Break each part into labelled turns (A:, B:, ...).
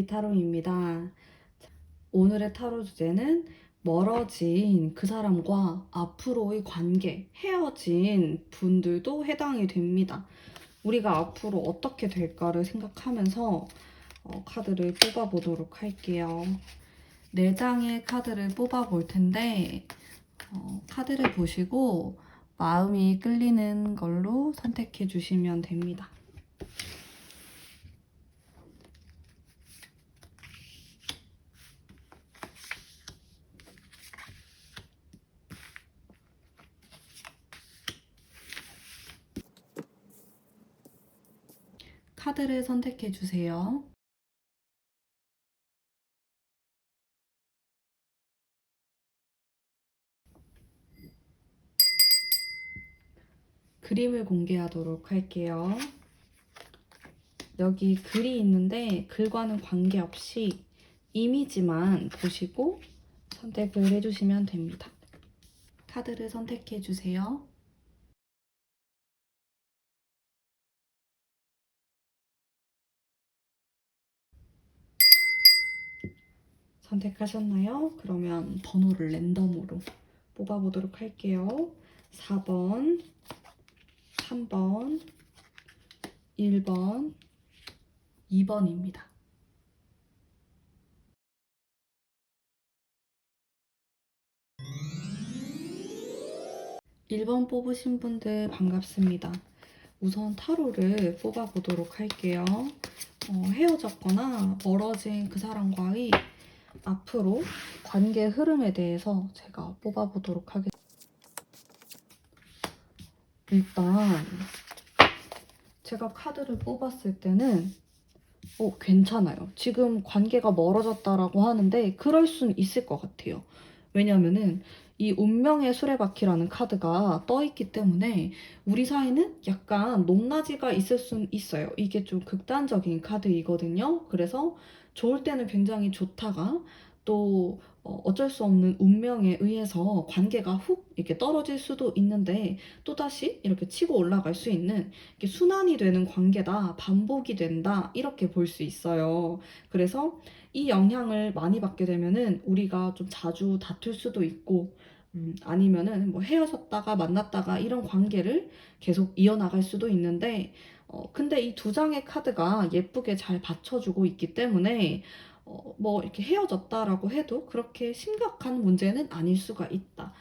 A: 타로입니다. 오늘의 타로 주제는 멀어진 그 사람과 앞으로의 관계, 헤어진 분들도 해당이 됩니다. 우리가 앞으로 어떻게 될까를 생각하면서 카드를 뽑아보도록 할게요. 4장의 카드를 뽑아볼 텐데 카드를 보시고 마음이 끌리는 걸로 선택해 주시면 됩니다. 카드를 선택해 주세요. 그림을 공개하도록 할게요. 여기 글이 있는데 글과는 관계없이 이미지만 보시고 선택을 해주시면 됩니다. 카드를 선택해 주세요. 선택하셨나요? 그러면 번호를 랜덤으로 뽑아보도록 할게요. 4번, 3번, 1번, 2번입니다. 1번 뽑으신 분들 반갑습니다. 우선 타로를 뽑아보도록 할게요. 헤어졌거나 멀어진 그 사람과의 앞으로 관계 흐름에 대해서 제가 뽑아보도록 하겠습니다. 일단 제가 카드를 뽑았을 때는 괜찮아요. 지금 관계가 멀어졌다라고 하는데 그럴 순 있을 것 같아요. 왜냐면은 이 운명의 수레바퀴라는 카드가 떠있기 때문에 우리 사이는 약간 높낮이가 있을 순 있어요. 이게 좀 극단적인 카드이거든요. 그래서 좋을 때는 굉장히 좋다가 또 어쩔 수 없는 운명에 의해서 관계가 훅 이렇게 떨어질 수도 있는데 또다시 이렇게 치고 올라갈 수 있는 이렇게 순환이 되는 관계다, 반복이 된다 이렇게 볼 수 있어요. 그래서 이 영향을 많이 받게 되면은 우리가 좀 자주 다툴 수도 있고 아니면은 뭐 헤어졌다가 만났다가 이런 관계를 계속 이어나갈 수도 있는데 근데 이 2장의 카드가 예쁘게 잘 받쳐주고 있기 때문에 뭐 이렇게 헤어졌다라고 해도 그렇게 심각한 문제는 아닐 수가 있다.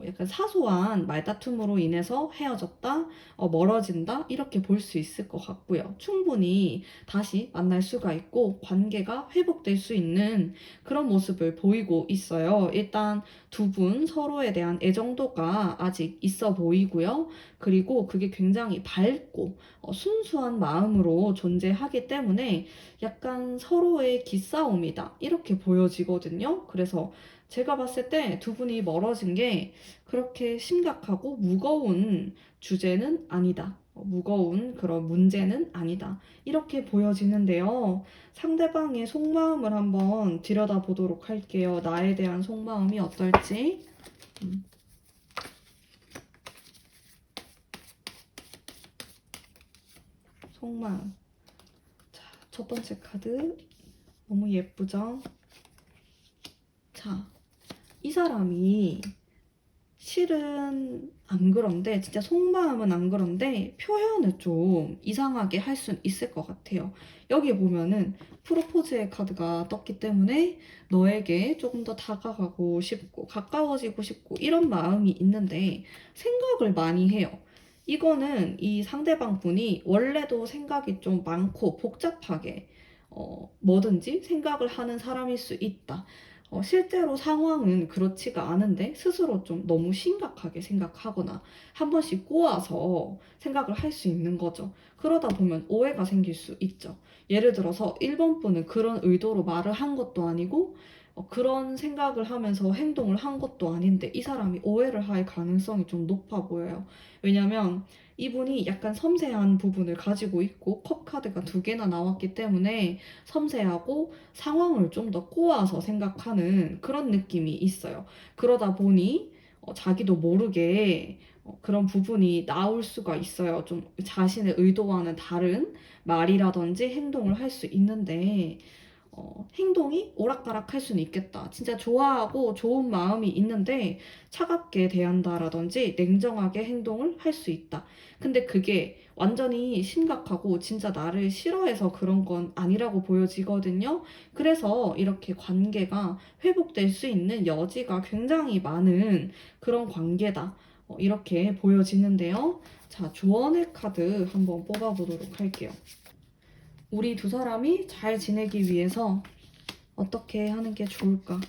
A: 약간 사소한 말다툼으로 인해서 헤어졌다, 멀어진다, 이렇게 볼 수 있을 것 같고요. 충분히 다시 만날 수가 있고 관계가 회복될 수 있는 그런 모습을 보이고 있어요. 일단 두 분 서로에 대한 애정도가 아직 있어 보이고요. 그리고 그게 굉장히 밝고 순수한 마음으로 존재하기 때문에 약간 서로의 기싸움이다 이렇게 보여지거든요. 그래서 제가 봤을 때 두 분이 멀어진 게 그렇게 심각하고 무거운 주제는 아니다. 무거운 그런 문제는 아니다. 이렇게 보여지는데요. 상대방의 속마음을 한번 들여다보도록 할게요. 나에 대한 속마음이 어떨지. 속마음. 자, 첫 번째 카드. 너무 예쁘죠? 자, 이 사람이 실은 안 그런데 진짜 속마음은 안 그런데 표현을 좀 이상하게 할 수는 있을 것 같아요. 여기 보면은 프로포즈의 카드가 떴기 때문에 너에게 조금 더 다가가고 싶고 가까워지고 싶고 이런 마음이 있는데 생각을 많이 해요. 이거는 이 상대방 분이 원래도 생각이 좀 많고 복잡하게 뭐든지 생각을 하는 사람일 수 있다. 실제로 상황은 그렇지가 않은데 스스로 좀 너무 심각하게 생각하거나 한 번씩 꼬아서 생각을 할 수 있는 거죠. 그러다 보면 오해가 생길 수 있죠. 예를 들어서 1번 분은 그런 의도로 말을 한 것도 아니고 그런 생각을 하면서 행동을 한 것도 아닌데 이 사람이 오해를 할 가능성이 좀 높아 보여요. 왜냐면 이분이 약간 섬세한 부분을 가지고 있고 컵 카드가 2개나 나왔기 때문에 섬세하고 상황을 좀 더 꼬아서 생각하는 그런 느낌이 있어요. 그러다 보니 자기도 모르게 그런 부분이 나올 수가 있어요. 좀 자신의 의도와는 다른 말이라든지 행동을 할 수 있는데 행동이 오락가락할 수는 있겠다. 진짜 좋아하고 좋은 마음이 있는데 차갑게 대한다라든지 냉정하게 행동을 할 수 있다. 근데 그게 완전히 심각하고 진짜 나를 싫어해서 그런 건 아니라고 보여지거든요. 그래서 이렇게 관계가 회복될 수 있는 여지가 굉장히 많은 그런 관계다. 이렇게 보여지는데요. 자, 조언의 카드 한번 뽑아보도록 할게요. 우리 두 사람이 잘 지내기 위해서 어떻게 하는 게 좋을까?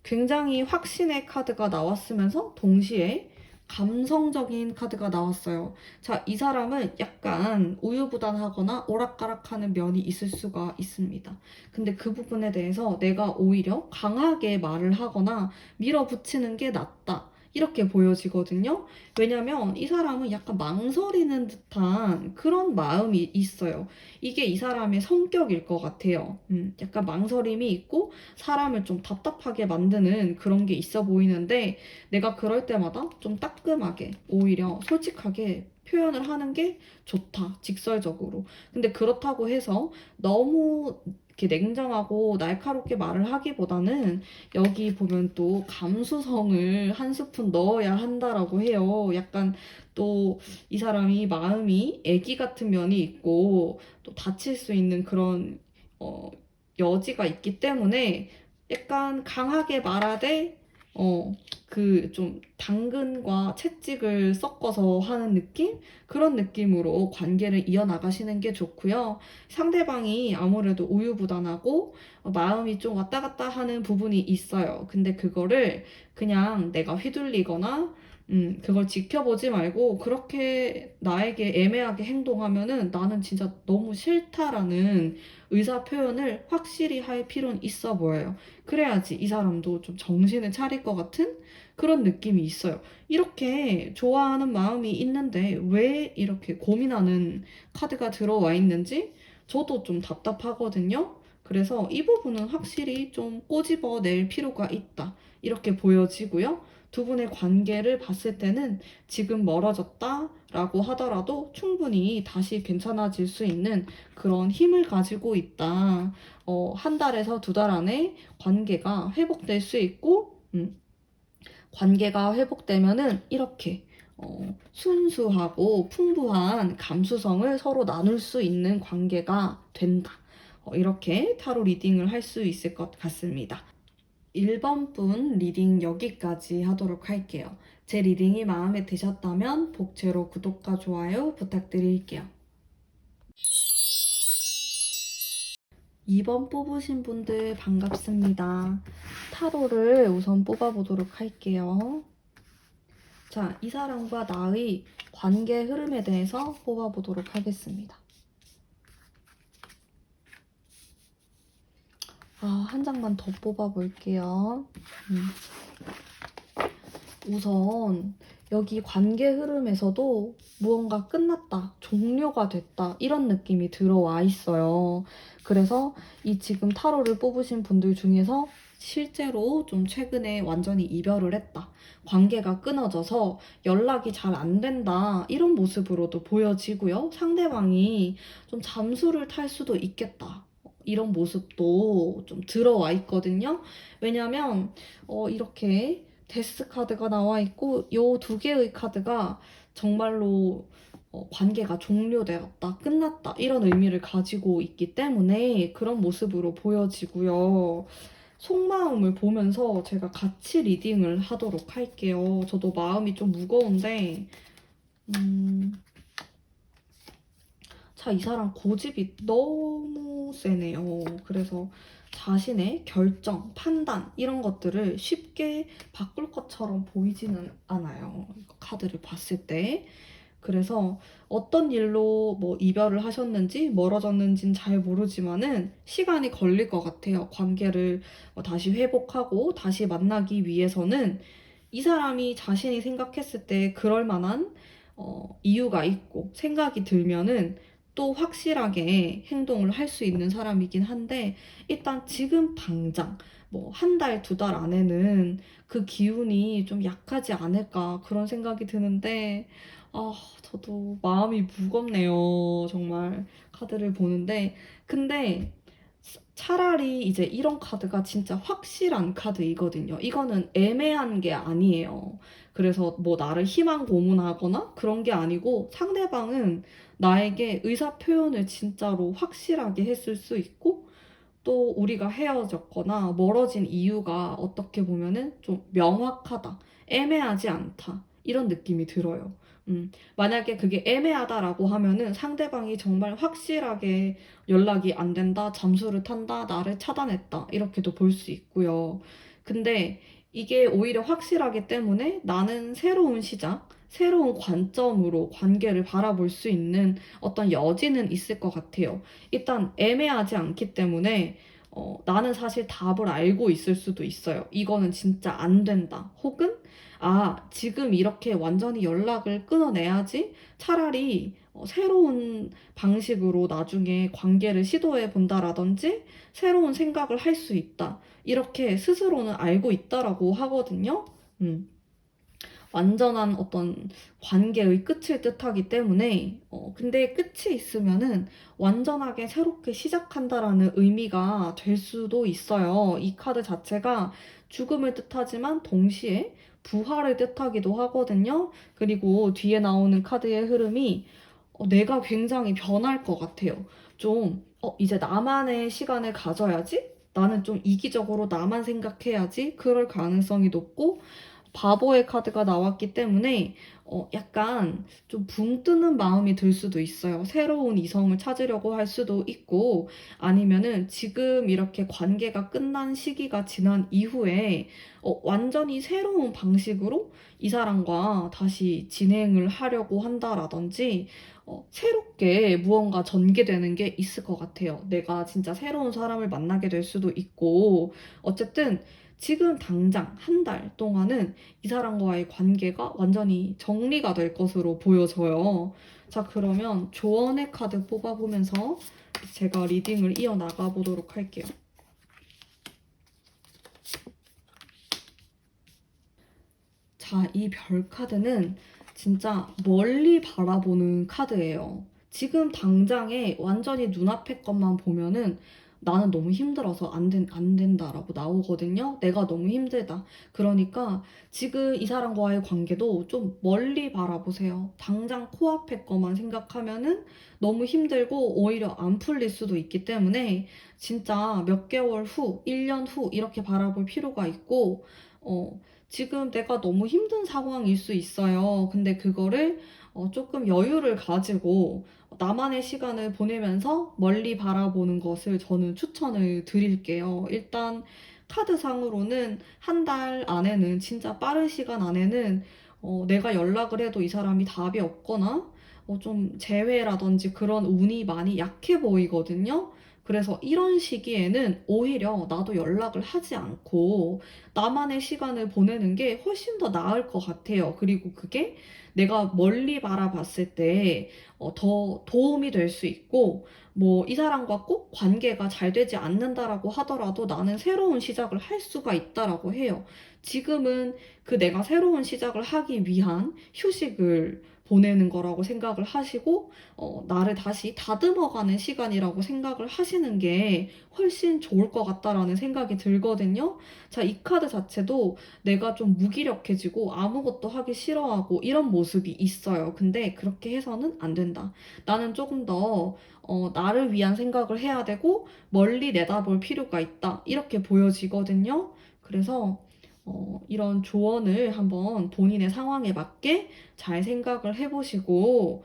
A: 굉장히 확신의 카드가 나왔으면서 동시에 감성적인 카드가 나왔어요. 자, 이 사람은 약간 우유부단하거나 오락가락하는 면이 있을 수가 있습니다. 근데 그 부분에 대해서 내가 오히려 강하게 말을 하거나 밀어붙이는 게 낫다. 이렇게 보여지거든요. 왜냐면 이 사람은 약간 망설이는 듯한 그런 마음이 있어요. 이게 이 사람의 성격일 것 같아요. 약간 망설임이 있고 사람을 좀 답답하게 만드는 그런 게 있어 보이는데 내가 그럴 때마다 좀 따끔하게 오히려 솔직하게 표현을 하는 게 좋다. 직설적으로. 근데 그렇다고 해서 너무 이렇게 냉정하고 날카롭게 말을 하기보다는 여기 보면 또 감수성을 한 스푼 넣어야 한다라고 해요. 약간 또 이 사람이 마음이 애기 같은 면이 있고 또 다칠 수 있는 그런 어, 여지가 있기 때문에 약간 강하게 말하되 그 좀 당근과 채찍을 섞어서 하는 느낌? 그런 느낌으로 관계를 이어나가시는 게 좋고요. 상대방이 아무래도 우유부단하고 마음이 좀 왔다 갔다 하는 부분이 있어요. 근데 그거를 그냥 내가 휘둘리거나 그걸 지켜보지 말고 그렇게 나에게 애매하게 행동하면은 나는 진짜 너무 싫다라는 의사 표현을 확실히 할 필요는 있어 보여요. 그래야지 이 사람도 좀 정신을 차릴 것 같은 그런 느낌이 있어요. 이렇게 좋아하는 마음이 있는데 왜 이렇게 고민하는 카드가 들어와 있는지 저도 좀 답답하거든요. 그래서 이 부분은 확실히 좀 꼬집어 낼 필요가 있다. 이렇게 보여지고요. 두 분의 관계를 봤을 때는 지금 멀어졌다라고 하더라도 충분히 다시 괜찮아질 수 있는 그런 힘을 가지고 있다. 한 달에서 두 달 안에 관계가 회복될 수 있고, 관계가 회복되면은 이렇게 순수하고 풍부한 감수성을 서로 나눌 수 있는 관계가 된다. 이렇게 타로 리딩을 할 수 있을 것 같습니다. 1번 분 리딩 여기까지 하도록 할게요. 제 리딩이 마음에 드셨다면 복제로 구독과 좋아요 부탁드릴게요. 2번 뽑으신 분들 반갑습니다. 타로를 우선 뽑아보도록 할게요. 자, 이 사람과 나의 관계 흐름에 대해서 뽑아보도록 하겠습니다. 한 장만 더 뽑아볼게요. 우선 여기 관계 흐름에서도 무언가 끝났다, 종료가 됐다 이런 느낌이 들어와 있어요. 그래서 이 지금 타로를 뽑으신 분들 중에서 실제로 좀 최근에 완전히 이별을 했다, 관계가 끊어져서 연락이 잘 안 된다 이런 모습으로도 보여지고요. 상대방이 좀 잠수를 탈 수도 있겠다. 이런 모습도 좀 들어와 있거든요. 왜냐면 이렇게 데스 카드가 나와 있고 요 두 개의 카드가 정말로 관계가 종료되었다, 끝났다 이런 의미를 가지고 있기 때문에 그런 모습으로 보여지고요. 속마음을 보면서 제가 같이 리딩을 하도록 할게요. 저도 마음이 좀 무거운데 자, 이 사람 고집이 너무 세네요. 그래서 자신의 결정, 판단 이런 것들을 쉽게 바꿀 것처럼 보이지는 않아요. 카드를 봤을 때. 그래서 어떤 일로 뭐 이별을 하셨는지 멀어졌는지는 잘 모르지만은 시간이 걸릴 것 같아요. 관계를 다시 회복하고 다시 만나기 위해서는 이 사람이 자신이 생각했을 때 그럴 만한 이유가 있고 생각이 들면은 또 확실하게 행동을 할 수 있는 사람이긴 한데 일단 지금 당장 뭐 한 달, 두 달 안에는 그 기운이 좀 약하지 않을까 그런 생각이 드는데 저도 마음이 무겁네요. 정말 카드를 보는데 근데 차라리 이제 이런 카드가 진짜 확실한 카드이거든요. 이거는 애매한 게 아니에요. 그래서 뭐 나를 희망 고문하거나 그런 게 아니고 상대방은 나에게 의사 표현을 진짜로 확실하게 했을 수 있고 또 우리가 헤어졌거나 멀어진 이유가 어떻게 보면은 좀 명확하다, 애매하지 않다, 이런 느낌이 들어요. 만약에 그게 애매하다라고 하면은 상대방이 정말 확실하게 연락이 안 된다, 잠수를 탄다, 나를 차단했다, 이렇게도 볼 수 있고요. 근데 이게 오히려 확실하기 때문에 나는 새로운 시작, 새로운 관점으로 관계를 바라볼 수 있는 어떤 여지는 있을 것 같아요. 일단 애매하지 않기 때문에 나는 사실 답을 알고 있을 수도 있어요. 이거는 진짜 안 된다. 혹은 지금 이렇게 완전히 연락을 끊어내야지 차라리 새로운 방식으로 나중에 관계를 시도해 본다라든지 새로운 생각을 할 수 있다. 이렇게 스스로는 알고 있다라고 하거든요. 음. 완전한 어떤 관계의 끝을 뜻하기 때문에, 근데 끝이 있으면은 완전하게 새롭게 시작한다라는 의미가 될 수도 있어요. 이 카드 자체가 죽음을 뜻하지만 동시에 부활을 뜻하기도 하거든요. 그리고 뒤에 나오는 카드의 흐름이 내가 굉장히 변할 것 같아요. 좀, 이제 나만의 시간을 가져야지? 나는 좀 이기적으로 나만 생각해야지? 그럴 가능성이 높고, 바보의 카드가 나왔기 때문에 약간 좀 붕 뜨는 마음이 들 수도 있어요. 새로운 이성을 찾으려고 할 수도 있고 아니면은 지금 이렇게 관계가 끝난 시기가 지난 이후에 완전히 새로운 방식으로 이 사람과 다시 진행을 하려고 한다라든지 새롭게 무언가 전개되는 게 있을 것 같아요. 내가 진짜 새로운 사람을 만나게 될 수도 있고 어쨌든 지금 당장 한 달 동안은 이 사람과의 관계가 완전히 정리가 될 것으로 보여져요. 자, 그러면 조언의 카드 뽑아보면서 제가 리딩을 이어나가 보도록 할게요. 자, 이 별 카드는 진짜 멀리 바라보는 카드예요. 지금 당장에 완전히 눈앞의 것만 보면은 나는 너무 힘들어서 안 된다라고 나오거든요. 내가 너무 힘들다. 그러니까 지금 이 사람과의 관계도 좀 멀리 바라보세요. 당장 코앞의 것만 생각하면은 너무 힘들고 오히려 안 풀릴 수도 있기 때문에 진짜 몇 개월 후, 1년 후 이렇게 바라볼 필요가 있고, 지금 내가 너무 힘든 상황일 수 있어요. 근데 그거를 조금 여유를 가지고 나만의 시간을 보내면서 멀리 바라보는 것을 저는 추천을 드릴게요. 일단 카드상으로는 한 달 안에는 진짜 빠른 시간 안에는 내가 연락을 해도 이 사람이 답이 없거나 좀 재회라든지 그런 운이 많이 약해 보이거든요. 그래서 이런 시기에는 오히려 나도 연락을 하지 않고 나만의 시간을 보내는 게 훨씬 더 나을 것 같아요. 그리고 그게 내가 멀리 바라봤을 때 더 도움이 될 수 있고, 뭐 이 사람과 꼭 관계가 잘 되지 않는다라고 하더라도 나는 새로운 시작을 할 수가 있다라고 해요. 지금은 그 내가 새로운 시작을 하기 위한 휴식을 보내는 거라고 생각을 하시고, 나를 다시 다듬어가는 시간이라고 생각을 하시는 게 훨씬 좋을 것 같다라는 생각이 들거든요. 자, 이 카드 자체도 내가 좀 무기력해지고 아무것도 하기 싫어하고 이런 모습이 있어요. 근데 그렇게 해서는 안 된다. 나는 조금 더 나를 위한 생각을 해야 되고 멀리 내다볼 필요가 있다. 이렇게 보여지거든요. 그래서 이런 조언을 한번 본인의 상황에 맞게 잘 생각을 해보시고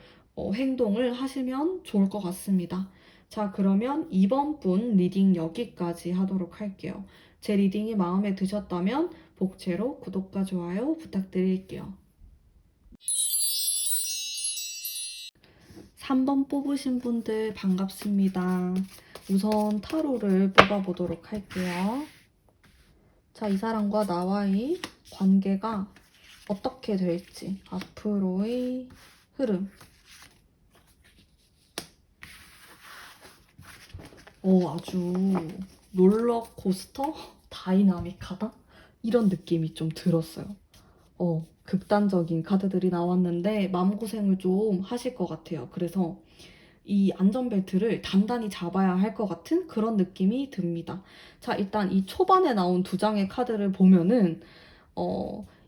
A: 행동을 하시면 좋을 것 같습니다. 자, 그러면 이번 분 리딩 여기까지 하도록 할게요. 제 리딩이 마음에 드셨다면 복채로 구독과 좋아요 부탁드릴게요. 3번 뽑으신 분들 반갑습니다. 우선 타로를 뽑아보도록 할게요. 자, 이 사람과 나와의 관계가 어떻게 될지, 앞으로의 흐름. 아주 롤러코스터? 다이나믹하다? 이런 느낌이 좀 들었어요. 극단적인 카드들이 나왔는데 마음고생을 좀 하실 것 같아요. 그래서 이 안전벨트를 단단히 잡아야 할 것 같은 그런 느낌이 듭니다. 자, 일단 이 초반에 나온 두 장의 카드를 보면은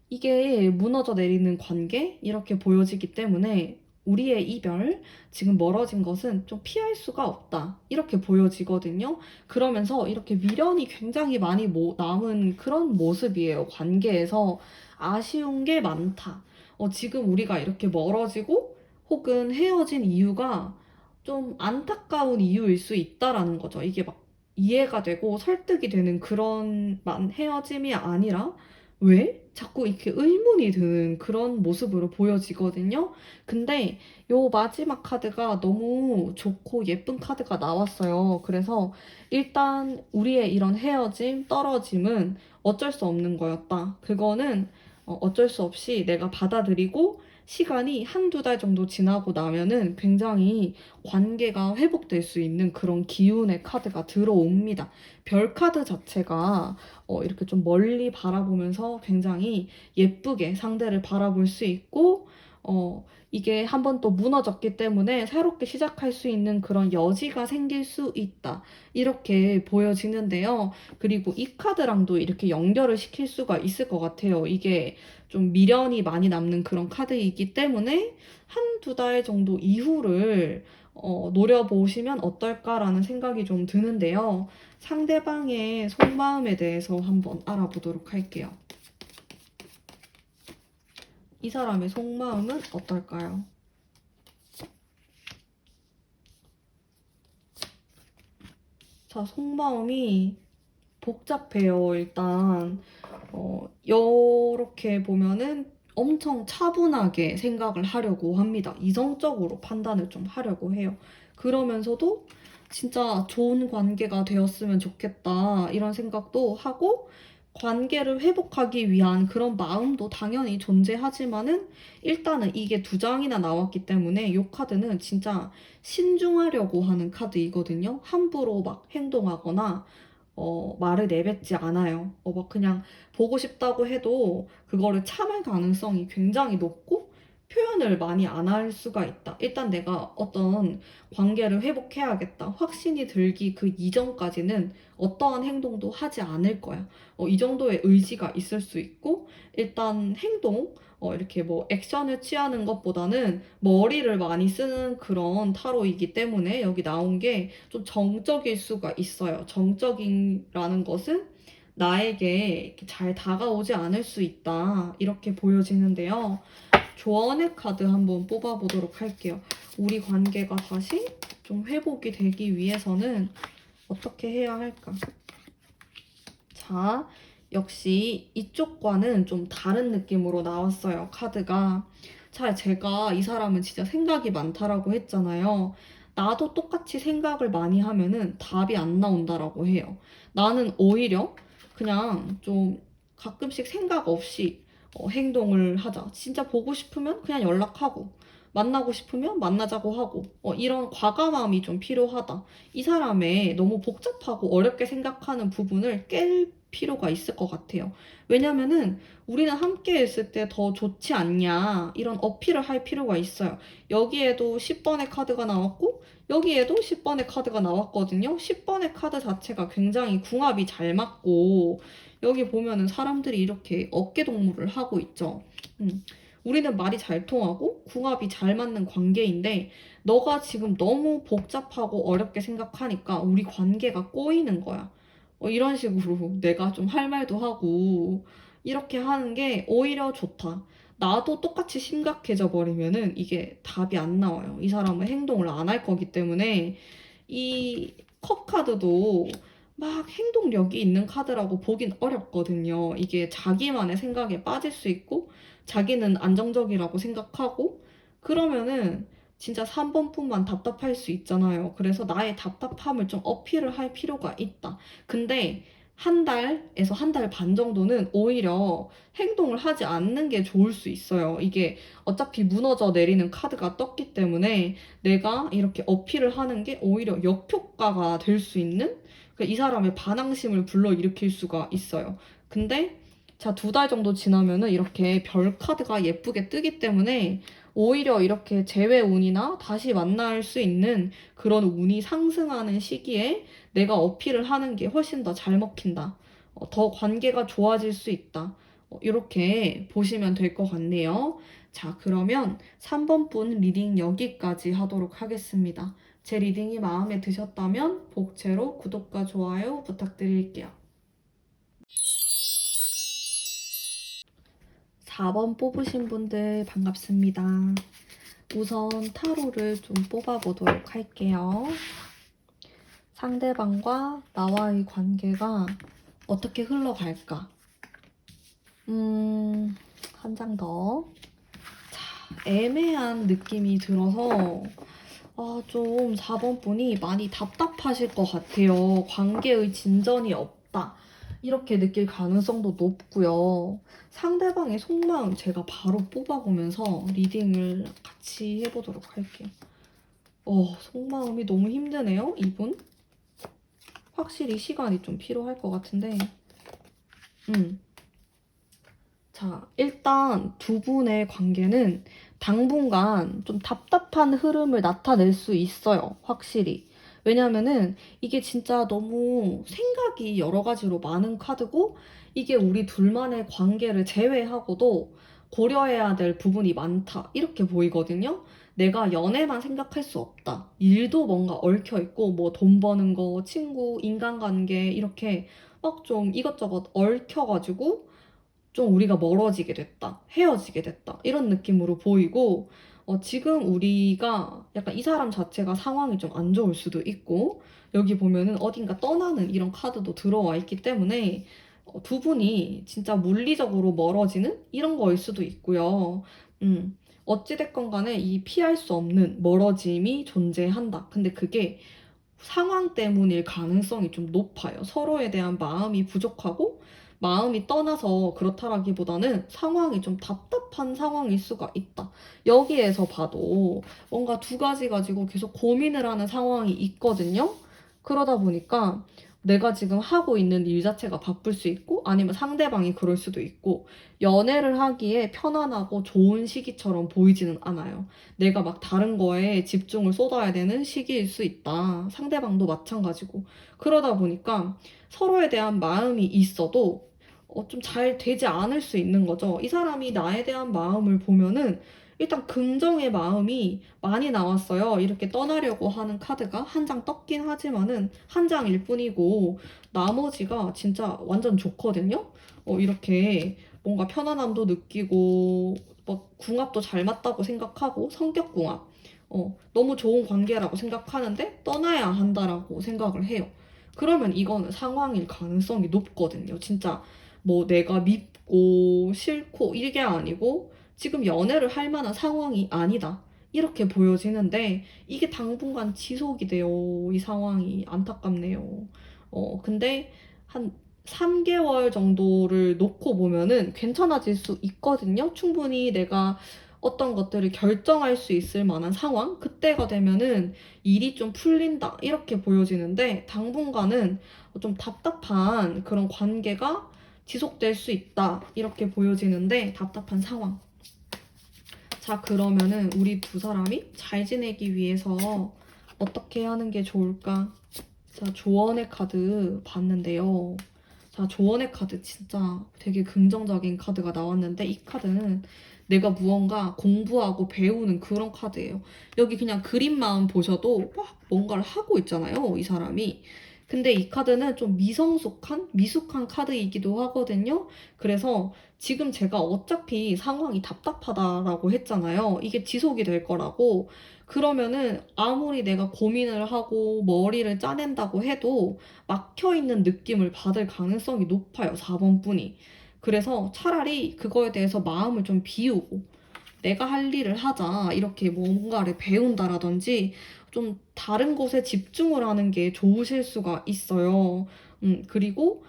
A: 이게 무너져 내리는 관계 이렇게 보여지기 때문에 우리의 이별, 지금 멀어진 것은 좀 피할 수가 없다. 이렇게 보여지거든요. 그러면서 이렇게 미련이 굉장히 많이 남은 그런 모습이에요. 관계에서 아쉬운 게 많다. 지금 우리가 이렇게 멀어지고 혹은 헤어진 이유가 좀 안타까운 이유일 수 있다라는 거죠. 이게 막 이해가 되고 설득이 되는 그런 헤어짐이 아니라 왜? 자꾸 이렇게 의문이 드는 그런 모습으로 보여지거든요. 근데 요 마지막 카드가 너무 좋고 예쁜 카드가 나왔어요. 그래서 일단 우리의 이런 헤어짐, 떨어짐은 어쩔 수 없는 거였다. 그거는 어쩔 수 없이 내가 받아들이고 시간이 한두 달 정도 지나고 나면은 굉장히 관계가 회복될 수 있는 그런 기운의 카드가 들어옵니다. 별 카드 자체가 이렇게 좀 멀리 바라보면서 굉장히 예쁘게 상대를 바라볼 수 있고, 이게 한번 또 무너졌기 때문에 새롭게 시작할 수 있는 그런 여지가 생길 수 있다. 이렇게 보여지는데요. 그리고 이 카드랑도 이렇게 연결을 시킬 수가 있을 것 같아요. 이게 좀 미련이 많이 남는 그런 카드이기 때문에 한두 달 정도 이후를 노려보시면 어떨까라는 생각이 좀 드는데요. 상대방의 속마음에 대해서 한번 알아보도록 할게요. 이 사람의 속마음은 어떨까요? 자, 속마음이 복잡해요. 일단 요렇게 보면은 엄청 차분하게 생각을 하려고 합니다. 이성적으로 판단을 좀 하려고 해요. 그러면서도 진짜 좋은 관계가 되었으면 좋겠다 이런 생각도 하고 관계를 회복하기 위한 그런 마음도 당연히 존재하지만은 일단은 이게 두 장이나 나왔기 때문에 이 카드는 진짜 신중하려고 하는 카드이거든요. 함부로 막 행동하거나 말을 내뱉지 않아요. 막 그냥 보고 싶다고 해도 그거를 참을 가능성이 굉장히 높고 표현을 많이 안 할 수가 있다. 일단 내가 어떤 관계를 회복해야겠다. 확신이 들기 그 이전까지는 어떠한 행동도 하지 않을 거야. 이 정도의 의지가 있을 수 있고 일단 행동, 이렇게 뭐 액션을 취하는 것보다는 머리를 많이 쓰는 그런 타로이기 때문에 여기 나온 게 좀 정적일 수가 있어요. 정적이라는 것은 나에게 이렇게 잘 다가오지 않을 수 있다. 이렇게 보여지는데요. 조언의 카드 한번 뽑아보도록 할게요. 우리 관계가 다시 좀 회복이 되기 위해서는 어떻게 해야 할까? 자, 역시 이쪽과는 좀 다른 느낌으로 나왔어요, 카드가. 자, 제가 이 사람은 진짜 생각이 많다라고 했잖아요. 나도 똑같이 생각을 많이 하면은 답이 안 나온다라고 해요. 나는 오히려 그냥 좀 가끔씩 생각 없이 행동을 하자. 진짜 보고 싶으면 그냥 연락하고, 만나고 싶으면 만나자고 하고, 이런 과감함이 좀 필요하다. 이 사람의 너무 복잡하고 어렵게 생각하는 부분을 깰 필요가 있을 것 같아요. 왜냐면은 우리는 함께 있을 때 더 좋지 않냐 이런 어필을 할 필요가 있어요. 여기에도 10번의 카드가 나왔고 여기에도 10번의 카드가 나왔거든요. 10번의 카드 자체가 굉장히 궁합이 잘 맞고 여기 보면은 사람들이 이렇게 어깨 동무를 하고 있죠. 우리는 말이 잘 통하고 궁합이 잘 맞는 관계인데 너가 지금 너무 복잡하고 어렵게 생각하니까 우리 관계가 꼬이는 거야. 이런 식으로 내가 좀 할 말도 하고 이렇게 하는 게 오히려 좋다. 나도 똑같이 심각해져 버리면은 이게 답이 안 나와요. 이 사람은 행동을 안 할 거기 때문에 이 컵 카드도 막 행동력이 있는 카드라고 보긴 어렵거든요. 이게 자기만의 생각에 빠질 수 있고 자기는 안정적이라고 생각하고 그러면은 진짜 3번뿐만 답답할 수 있잖아요. 그래서 나의 답답함을 좀 어필을 할 필요가 있다. 근데 한 달에서 한 달 반 정도는 오히려 행동을 하지 않는 게 좋을 수 있어요. 이게 어차피 무너져 내리는 카드가 떴기 때문에 내가 이렇게 어필을 하는 게 오히려 역효과가 될 수 있는 이 사람의 반항심을 불러일으킬 수가 있어요. 근데 자, 두 달 정도 지나면은 이렇게 별 카드가 예쁘게 뜨기 때문에 오히려 이렇게 재회 운이나 다시 만날 수 있는 그런 운이 상승하는 시기에 내가 어필을 하는 게 훨씬 더 잘 먹힌다. 더 관계가 좋아질 수 있다. 이렇게 보시면 될 것 같네요. 자, 그러면 3번 분 리딩 여기까지 하도록 하겠습니다. 제 리딩이 마음에 드셨다면 복채로 구독과 좋아요 부탁드릴게요. 4번 뽑으신 분들 반갑습니다. 우선 타로를 좀 뽑아보도록 할게요. 상대방과 나와의 관계가 어떻게 흘러갈까? 한 장 더. 자, 애매한 느낌이 들어서 좀 4번 분이 많이 답답하실 것 같아요. 관계의 진전이 없다. 이렇게 느낄 가능성도 높고요. 상대방의 속마음 제가 바로 뽑아보면서 리딩을 같이 해보도록 할게요. 속마음이 너무 힘드네요, 이분. 확실히 시간이 좀 필요할 것 같은데. 자, 일단 두 분의 관계는 당분간 좀 답답한 흐름을 나타낼 수 있어요. 확실히. 왜냐면은 이게 진짜 너무 생각이 여러 가지로 많은 카드고 이게 우리 둘만의 관계를 제외하고도 고려해야 될 부분이 많다. 이렇게 보이거든요. 내가 연애만 생각할 수 없다. 일도 뭔가 얽혀 있고 뭐 돈 버는 거, 친구, 인간관계 이렇게 막 좀 이것저것 얽혀가지고 좀 우리가 멀어지게 됐다, 헤어지게 됐다, 이런 느낌으로 보이고, 지금 우리가 약간 이 사람 자체가 상황이 좀 안 좋을 수도 있고, 여기 보면은 어딘가 떠나는 이런 카드도 들어와 있기 때문에, 두 분이 진짜 물리적으로 멀어지는 이런 거일 수도 있고요. 어찌됐건 간에 이 피할 수 없는 멀어짐이 존재한다. 근데 그게 상황 때문일 가능성이 좀 높아요. 서로에 대한 마음이 부족하고 마음이 떠나서 그렇다라기보다는 상황이 좀 답답한 상황일 수가 있다. 여기에서 봐도 뭔가 두 가지 가지고 계속 고민을 하는 상황이 있거든요. 그러다 보니까 내가 지금 하고 있는 일 자체가 바쁠 수 있고 아니면 상대방이 그럴 수도 있고 연애를 하기에 편안하고 좋은 시기처럼 보이지는 않아요. 내가 막 다른 거에 집중을 쏟아야 되는 시기일 수 있다. 상대방도 마찬가지고. 그러다 보니까 서로에 대한 마음이 있어도 좀 잘 되지 않을 수 있는 거죠. 이 사람이 나에 대한 마음을 보면은 일단 긍정의 마음이 많이 나왔어요. 이렇게 떠나려고 하는 카드가 한 장 떴긴 하지만은 한 장일 뿐이고 나머지가 진짜 완전 좋거든요. 이렇게 뭔가 편안함도 느끼고 막 궁합도 잘 맞다고 생각하고 성격 궁합 너무 좋은 관계라고 생각하는데 떠나야 한다라고 생각을 해요. 그러면 이거는 상황일 가능성이 높거든요. 진짜 뭐 내가 밉고 싫고 이게 아니고 지금 연애를 할 만한 상황이 아니다. 이렇게 보여지는데 이게 당분간 지속이 돼요. 이 상황이 안타깝네요. 근데 한 3개월 정도를 놓고 보면은 괜찮아질 수 있거든요. 충분히 내가 어떤 것들을 결정할 수 있을 만한 상황? 그때가 되면은 일이 좀 풀린다. 이렇게 보여지는데 당분간은 좀 답답한 그런 관계가 지속될 수 있다. 이렇게 보여지는데 답답한 상황. 자, 그러면은 우리 두 사람이 잘 지내기 위해서 어떻게 하는 게 좋을까? 자, 조언의 카드 봤는데요. 자, 조언의 카드 진짜 되게 긍정적인 카드가 나왔는데 이 카드는 내가 무언가 공부하고 배우는 그런 카드예요. 여기 그냥 그림만 보셔도 막 뭔가를 하고 있잖아요, 이 사람이. 근데 이 카드는 좀 미숙한 카드이기도 하거든요. 그래서 지금 제가 어차피 상황이 답답하다라고 했잖아요. 이게 지속이 될 거라고. 그러면은 아무리 내가 고민을 하고 머리를 짜낸다고 해도 막혀있는 느낌을 받을 가능성이 높아요. 4번 분이. 그래서 차라리 그거에 대해서 마음을 좀 비우고 내가 할 일을 하자. 이렇게 뭔가를 배운다라든지 좀 다른 곳에 집중을 하는 게 좋으실 수가 있어요. 그리고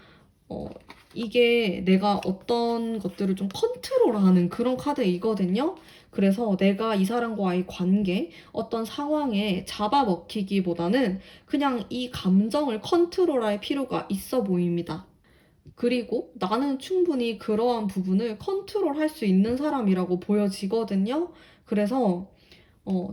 A: 어, 이게 내가 어떤 것들을 좀 컨트롤하는 그런 카드이거든요. 그래서 내가 이 사람과의 관계, 어떤 상황에 잡아먹히기보다는 그냥 이 감정을 컨트롤할 필요가 있어 보입니다. 그리고 나는 충분히 그러한 부분을 컨트롤할 수 있는 사람이라고 보여지거든요. 그래서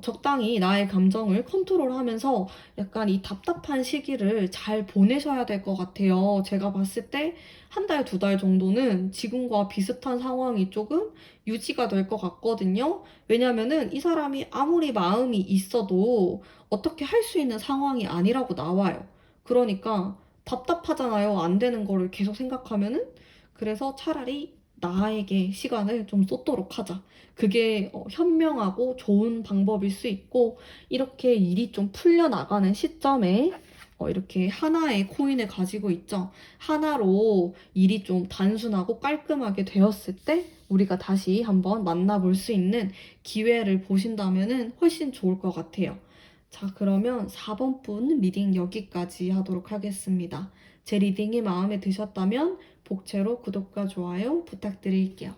A: 적당히 나의 감정을 컨트롤하면서 약간 이 답답한 시기를 잘 보내셔야 될 것 같아요. 제가 봤을 때 한 달, 두 달 정도는 지금과 비슷한 상황이 조금 유지가 될 것 같거든요. 왜냐면은 이 사람이 아무리 마음이 있어도 어떻게 할 수 있는 상황이 아니라고 나와요. 그러니까 답답하잖아요. 안 되는 거를 계속 생각하면은. 그래서 차라리 나에게 시간을 좀 쏟도록 하자. 그게 현명하고 좋은 방법일 수 있고, 이렇게 일이 좀 풀려나가는 시점에 이렇게 하나의 코인을 가지고 있죠. 하나로 일이 좀 단순하고 깔끔하게 되었을 때 우리가 다시 한번 만나볼 수 있는 기회를 보신다면 훨씬 좋을 것 같아요. 자, 그러면 4번 분 리딩 여기까지 하도록 하겠습니다. 제 리딩이 마음에 드셨다면 복채로 구독과 좋아요 부탁드릴게요.